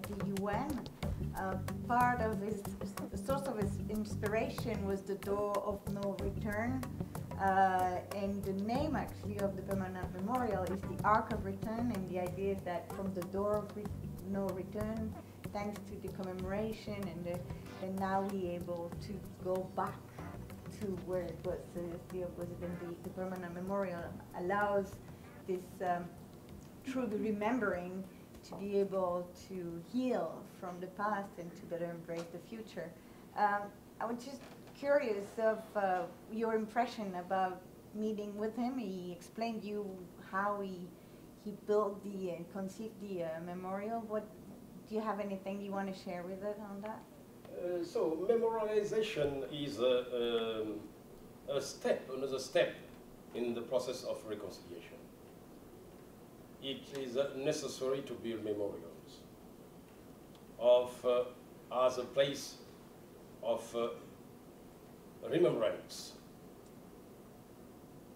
at the UN. Part of his, the source of his inspiration was the door of no return. And the name actually of the permanent memorial is the Ark of Return, and the idea is that from the door of no return, thanks to the commemoration and now we able to go back to where it was still was the permanent memorial allows this through the remembering to be able to heal from the past and to better embrace the future. I was just curious of your impression about meeting with him. He explained you how he built the and conceived the memorial. What do you have anything you want to share with us on that? So memorialization is a step, another step in the process of reconciliation. It is necessary to build memorials of as a place of remembrance.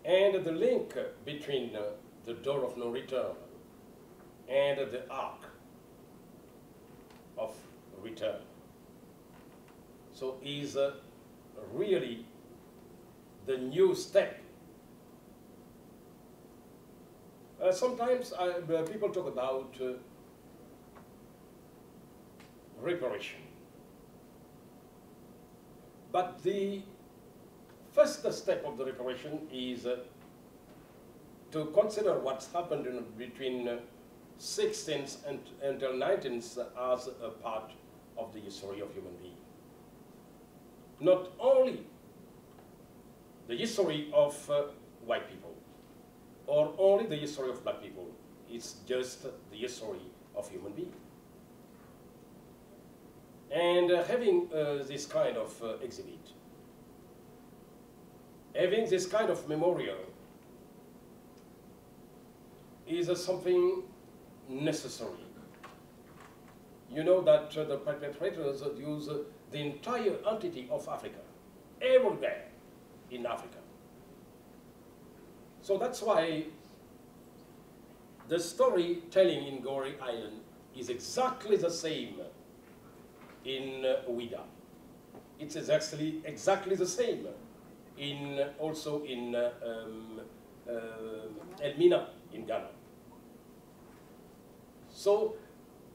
And the link between the door of no return and the ark of return. So is really the new step. Sometimes people talk about reparation. But the first step of the reparation is to consider what's happened between 16th until 19th as a part of the history of human beings. Not only the history of white people, or only the history of black people, it's just the history of human beings. And having this kind of exhibit, having this kind of memorial is something necessary. You know that the perpetrators use the entire entity of Africa, everywhere in Africa. So that's why the storytelling in Goree Island is exactly the same in Ouida. It's exactly the same also in Elmina in Ghana. So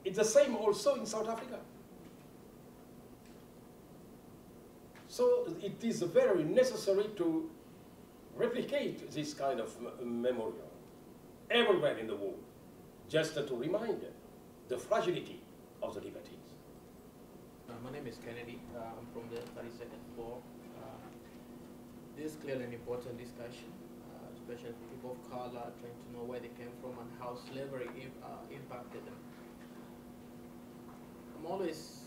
it's the same also in South Africa. So it is very necessary to replicate this kind of memorial everywhere in the world, just to remind the fragility of the liberties. My name is Kennedy. I'm from the 32nd floor. This is clearly an important discussion, especially for people of color trying to know where they came from and how slavery impacted them. I'm always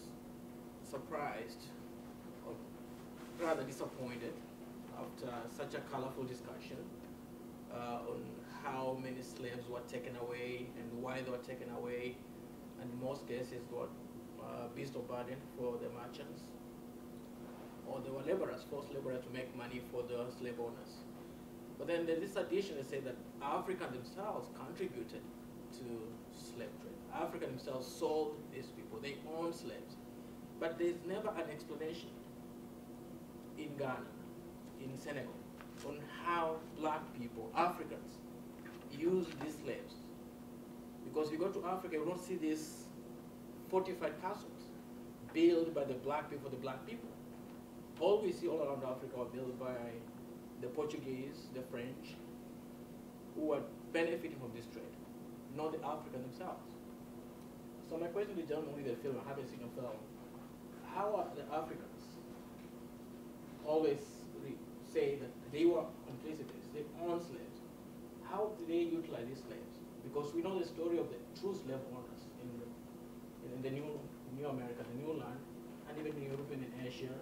surprised, or rather disappointed, after such a colorful discussion on how many slaves were taken away and why they were taken away, and in most cases were beast of burden for the merchants, or they were laborers, forced laborers to make money for the slave owners. But then there's this addition that says that Africans themselves contributed to slave trade. Africans themselves sold these people, they owned slaves. But there's never an explanation in Ghana, in Senegal, on how black people, Africans, use these slaves. Because you go to Africa, you don't see these fortified castles built by the black people for the black people. All we see all around Africa are built by the Portuguese, the French, who are benefiting from this trade, not the Africans themselves. So my question to the gentleman with the film, I haven't seen a film, how are the Africans always say that they were complicit, they owned slaves? How do they utilize these slaves? Because we know the story of the true slave owners in the new America, the new land, and even in Europe and in Asia,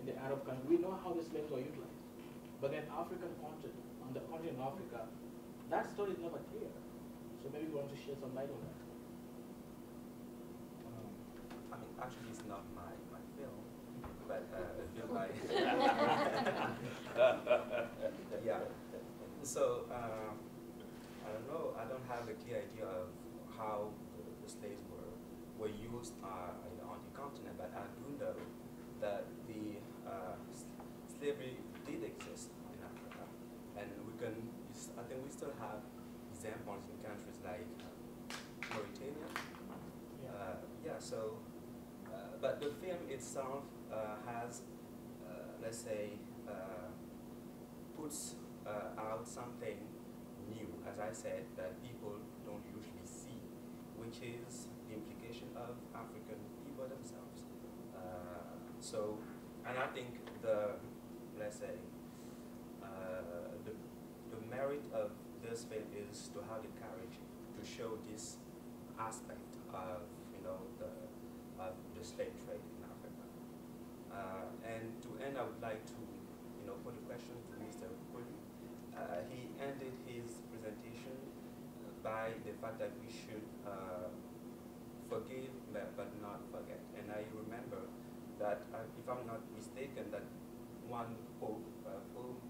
in the Arab countries. We know how the slaves were utilized. But then African continent, on the continent of Africa, that story is never clear. So maybe you want to shed some light on that. I mean, actually, it's not my film, but a film by yeah. So I don't know. I don't have a clear idea of how the slaves were were used on the continent, but I do know that the slavery did exist in Africa, and I think we still have examples in countries like Mauritania. But the film itself has, let's say, puts out something new, as I said, that people don't usually see, which is the implication of African people themselves. And I think let's say, the merit of this film is to have the courage to show this aspect of, the slave trade in Africa. And to end, I would like to, put a question to Mr. Coly. He ended his presentation by the fact that we should forgive but not forget. And I remember that, if I'm not mistaken, that one Pope, Pope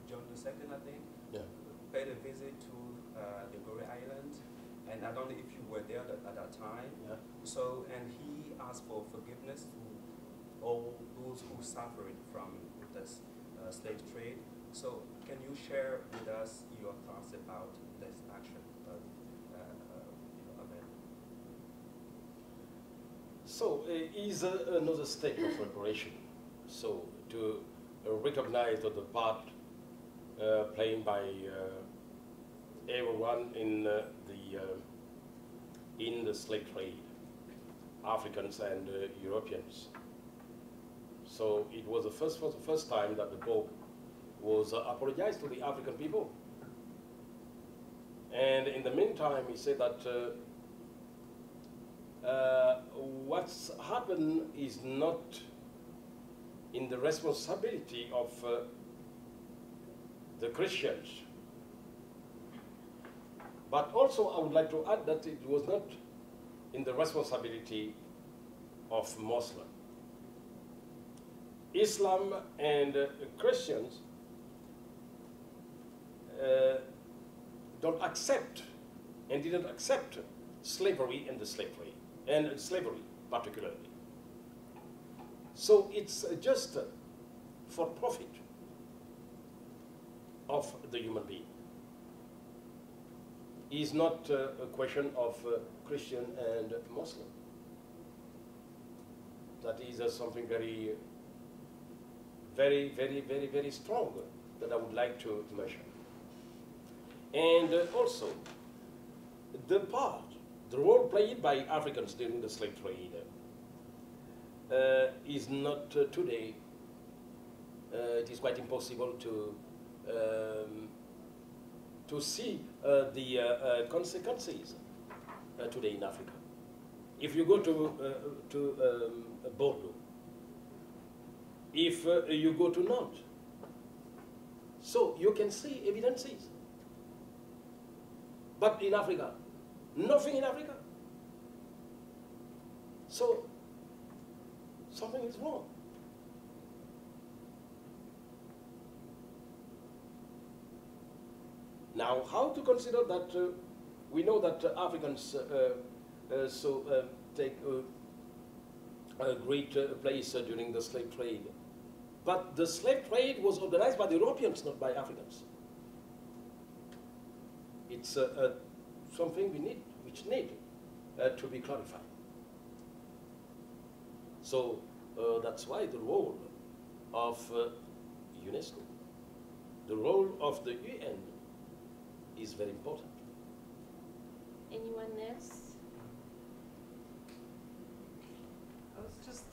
John II, I think, paid a visit to the Goree Island, and I don't know if you were there at that time. Yeah. So, and he asked for forgiveness to all those who suffered from this slave trade. So, can you share with us your thoughts about this action of it? So, is another step of reparation. So, to recognize the part played by everyone in the slave trade, Africans and Europeans. So it was for the first time that the Pope was apologized to the African people. And in the meantime, he said that what's happened is not in the responsibility of the Christians. But also, I would like to add that it was not in the responsibility of Muslims. Islam and Christians don't accept and didn't accept slavery and the slave trade, and slavery particularly. So it's just for profit of the human being. Is not a question of Christian and Muslim. That is something very, very, very, very, very strong that I would like to mention. And also, the role played by Africans during the slave trade is not today. It is quite impossible to see the consequences today in Africa. If you go to Bordeaux, if you go to Nantes, so you can see evidences. But in Africa, nothing in Africa. So something is wrong. Now, how to consider that we know that Africans take a great place during the slave trade. But the slave trade was organized by the Europeans, not by Africans. It's something which need to be clarified. So that's why the role of UNESCO, the role of the UN, is very important. Anyone else? I was just,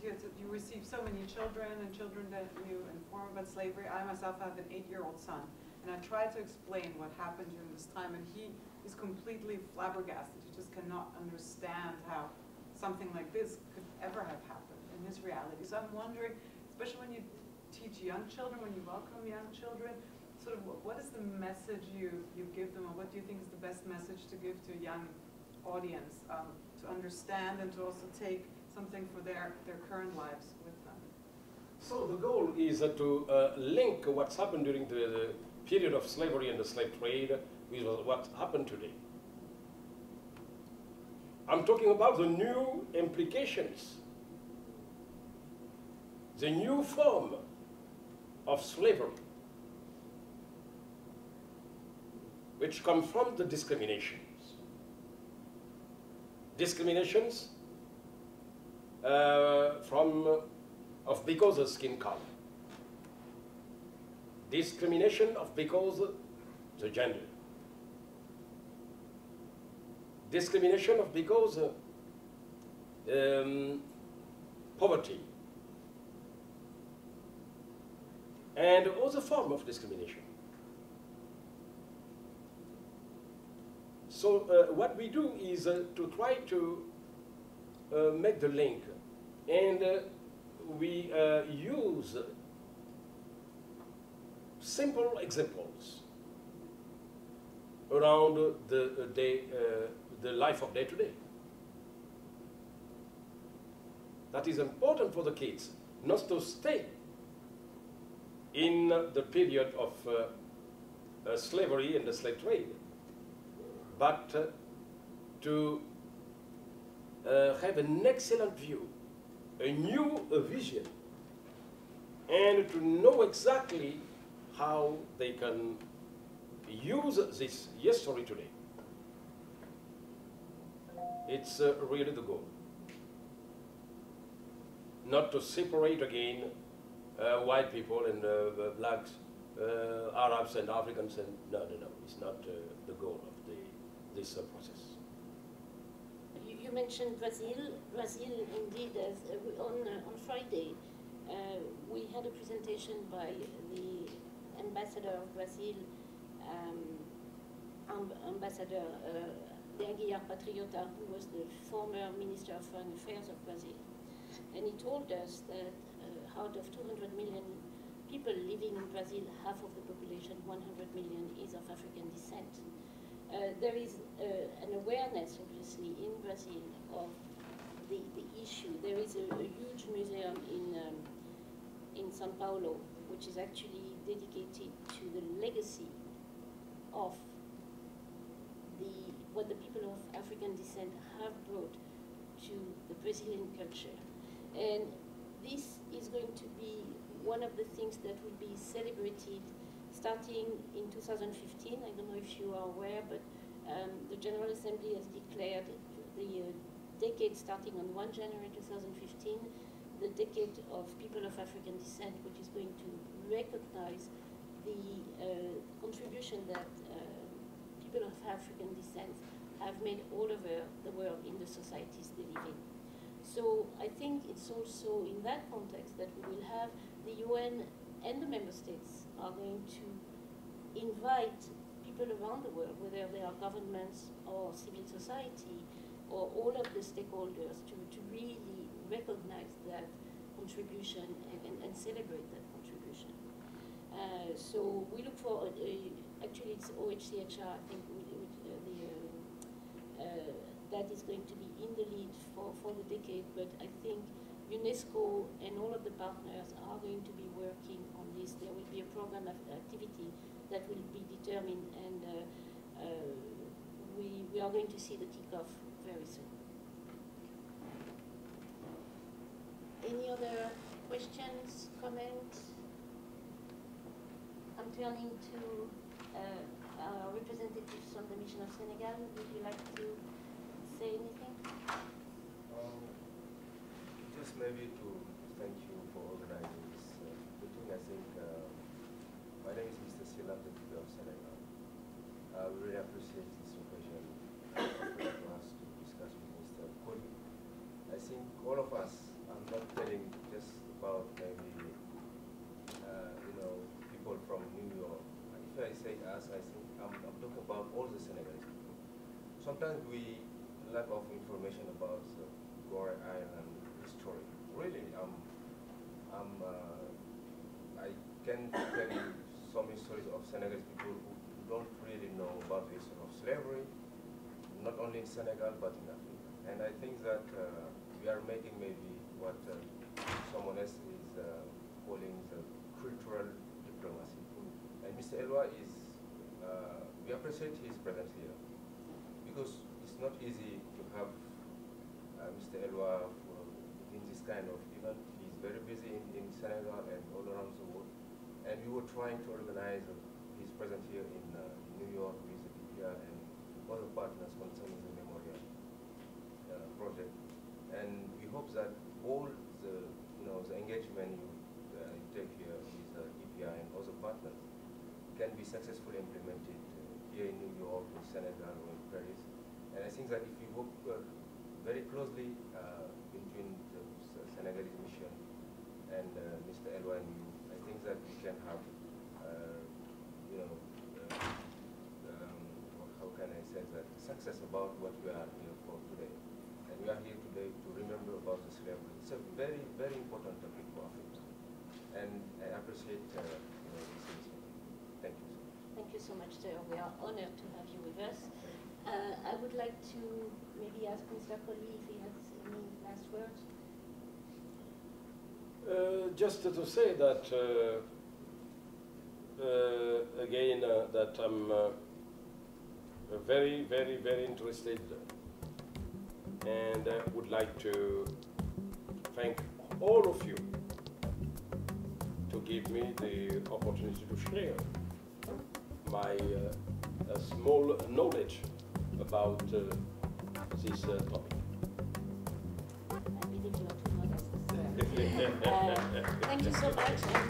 because you receive so many children and children that you inform about slavery. I myself have an 8-year-old son, and I try to explain what happened during this time, and he is completely flabbergasted. He just cannot understand how something like this could ever have happened in his reality. So I'm wondering, especially when you teach young children, when you welcome young children, sort of what is the message you give them, or what do you think is the best message to give to a young audience to understand and to also take something for their current lives with them? So the goal is to link what's happened during the period of slavery and the slave trade with what happened today. I'm talking about the new implications, the new form of slavery, which confront the discriminations. Discriminations because of skin color. Discrimination because of the gender. Discrimination because of poverty. And other form of discrimination. So what we do is to try to make the link, and we use simple examples around the life of day to day. That is important for the kids, not to stay in the period of slavery and the slave trade, but to have an excellent view, a new vision, and to know exactly how they can use this history today. It's really the goal. Not to separate again white people and blacks, Arabs and Africans, and no, it's not the goal of this process. You mentioned Brazil. Brazil, indeed, on Friday, we had a presentation by the ambassador of Brazil, Ambassador de Aguiar Patriota, who was the former Minister of Foreign Affairs of Brazil. And he told us that out of 200 million people living in Brazil, half of the population, 100 million, is of African descent. There is an awareness, obviously, in Brazil of the issue. There is a huge museum in São Paulo, which is actually dedicated to the legacy of what the people of African descent have brought to the Brazilian culture. And this is going to be one of the things that will be celebrated starting in 2015. I don't know if you are aware, but the General Assembly has declared the decade starting on 1 January 2015, the decade of people of African descent, which is going to recognize the contribution that people of African descent have made all over the world in the societies they live in. So I think it's also in that context that we will have the UN and the member states are going to invite people around the world, whether they are governments or civil society or all of the stakeholders, to really recognize that contribution and celebrate that contribution. So we look for, actually it's OHCHR, I think, that is going to be in the lead for the decade, but I think UNESCO and all of the partners are going to be working on this. There will be a program of activity that will be determined, and we are going to see the kickoff very soon. Any other questions, comments? I'm turning to our representatives from the mission of Senegal. Would you like to say anything? Just maybe to thank you for organizing this meeting. I think my name is Mr. Sila, the leader of Senegal. We really appreciate this occasion for us to discuss with Mr. Coly. I think all of us, I'm not telling just about maybe people from New York. If I say us, I think I'm talking about all the Senegalese people. Sometimes we lack of information about the Goree Island history. Really, I can tell you some stories of Senegalese people who don't really know about the history of slavery, not only in Senegal but in Africa. And I think that we are making maybe what someone else is calling the cultural diplomacy. And Mr. Eloi is, we appreciate his presence here, because it's not easy to have Mr. Eloi in this kind of event. He's very busy in Senegal and all around the world. And we were trying to organize his presence here in New York with the PPR and other partners concerning the memorial project. And we hope that all the engagement you take here with EPI and other partners can be successfully implemented here in New York, in Senegal, or in Paris. And I think that if we work very closely between the Senegalese mission and Mr. Eloi and you, I think that we can have, how can I say that, success about what we are here for today. And we are here today to remember about the slavery. It's a very, very important topic for Africa. And I appreciate this initiative. Thank you. Thank you so much, sir. We are honored to have you with us. I would like to maybe ask Mr. Coly if he has any last words. Just to say that, again, that I'm very, very, very interested and would like to thank all of you to give me the opportunity to share my small knowledge about this topic. I believe you are too modest. Thank you so much.